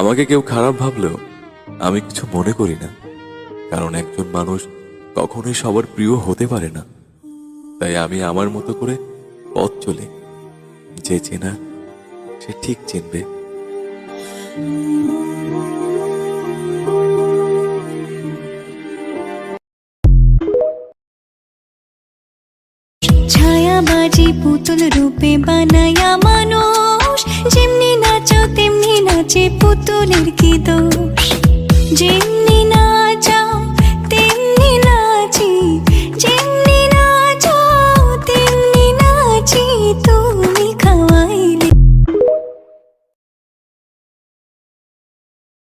আমাকে কেউ খারাপ ভাবলেও আমি কিছু মনে করি না, কারণ একজন মানুষ কখনোই সবার প্রিয় হতে পারে না। তাই আমি আমার মতো করে পথ চলি। যে চেনা সে ঠিক চিনবে। ছায়াবাজি পুতুল রূপে বানায়া মানুষ, যেমনি নাচো তেমনি নাচে পুতুলের কি দোষ।